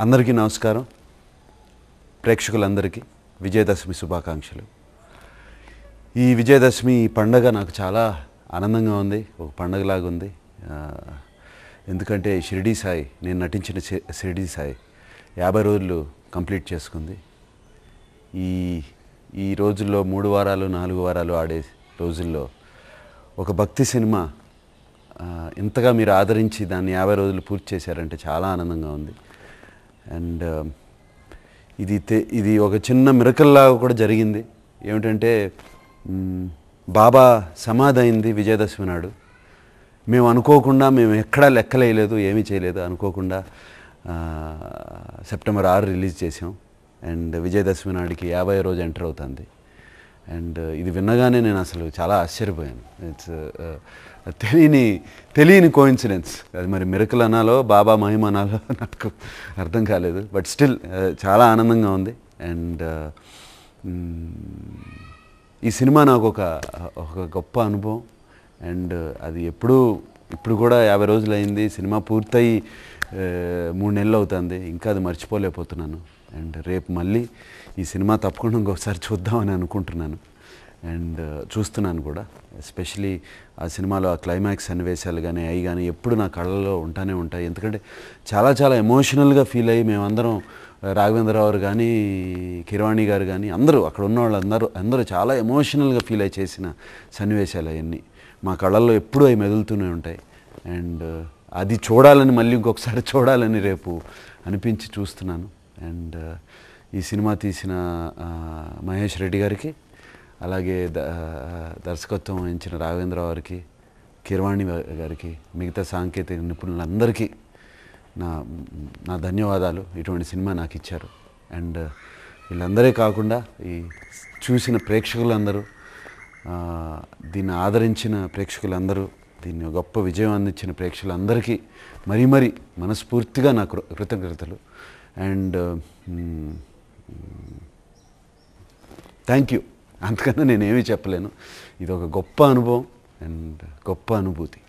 అందరికీ నమస్కారం. ప్రేక్షకులందరికీ విజయదశమి శుభాకాంక్షలు. ఈ విజయదశమి పండగ నాకు చాలా ఆనందంగా ఉంది, ఒక పండగలాగా ఉంది. ఎందుకంటే షిరిడీ సాయి, నేను నటించిన షిరిడీ సాయి 50 రోజులు కంప్లీట్ చేసుకుంది. ఈ రోజుల్లో 3 వారాలు 4 వారాలు ఆడే రోజుల్లో ఒక భక్తి సినిమా ఇంతగా మీరు ఆదరించి దాన్ని 50 రోజులు పూర్తి చేశారంటే చాలా ఆనందంగా ఉంది. అండ్ ఇది ఒక చిన్న మిరకల్లాగా కూడా జరిగింది. ఏమిటంటే బాబా సమాధి అయింది విజయదశమి నాడు. మేము అనుకోకుండా, మేము ఎక్కడా లెక్కలేయలేదు, ఏమీ చేయలేదు, అనుకోకుండా సెప్టెంబర్ 6 రిలీజ్ చేసాం. అండ్ విజయదశమి నాడికి 50వ రోజు ఎంటర్ అవుతుంది. అండ్ ఇది విన్నగానే నేను అసలు చాలా ఆశ్చర్యపోయాను. ఇట్స్ తెలియని కోఇన్సిడెన్స్. అది మరి మిరకల్ అనాలో బాబా మహిమ అనాలో నాకు అర్థం కాలేదు. బట్ స్టిల్ చాలా ఆనందంగా ఉంది. అండ్ ఈ సినిమా నాకు ఒక గొప్ప అనుభవం. అండ్ అది ఇప్పుడు కూడా 50 రోజులు అయింది. సినిమా పూర్తయి 3 నెలలు అవుతుంది. ఇంకా అది మర్చిపోలేకపోతున్నాను. అండ్ రేపు మళ్ళీ ఈ సినిమా తప్పకుండా ఇంకొకసారి చూద్దామని అనుకుంటున్నాను. అండ్ చూస్తున్నాను కూడా. ఎస్పెషలీ ఆ సినిమాలో ఆ క్లైమాక్స్ సన్నివేశాలు కానీ అవి కానీ ఎప్పుడు నా కళ్ళలో ఉంటానే ఉంటాయి. ఎందుకంటే చాలా చాలా ఎమోషనల్గా ఫీల్ అయ్యి మేమందరం, రాఘవేంద్రరావు కానీ, కిరవాణి గారు కానీ, అందరూ అక్కడ ఉన్న వాళ్ళందరూ చాలా ఎమోషనల్గా ఫీల్ అయ్యి చేసిన సన్నివేశాలు అవన్నీ మా కళ్ళల్లో ఎప్పుడూ అవి మెదులుతూనే ఉంటాయి. అండ్ అది చూడాలని, మళ్ళీ ఇంకొకసారి చూడాలని రేపు అనిపించి చూస్తున్నాను. అండ్ ఈ సినిమా తీసిన మహేష్ రెడ్డి గారికి, అలాగే దర్శకత్వం వహించిన రాఘవేంద్రరావు గారికి, కిరవాణి గారికి, మిగతా సాంకేతిక నిపుణులందరికీ నా ధన్యవాదాలు. ఇటువంటి సినిమా నాకు ఇచ్చారు. అండ్ వీళ్ళందరే కాకుండా ఈ చూసిన ప్రేక్షకులందరూ, దీన్ని ఆదరించిన ప్రేక్షకులందరూ, దీన్ని గొప్ప విజయం అందించిన ప్రేక్షకులందరికీ మరీ మనస్ఫూర్తిగా నా కృతజ్ఞతలు. And thank you. అంతకన్నా నేనేమీ చెప్పలేను. ఇది ఒక గొప్ప అనుభవం అండ్ గొప్ప అనుభూతి.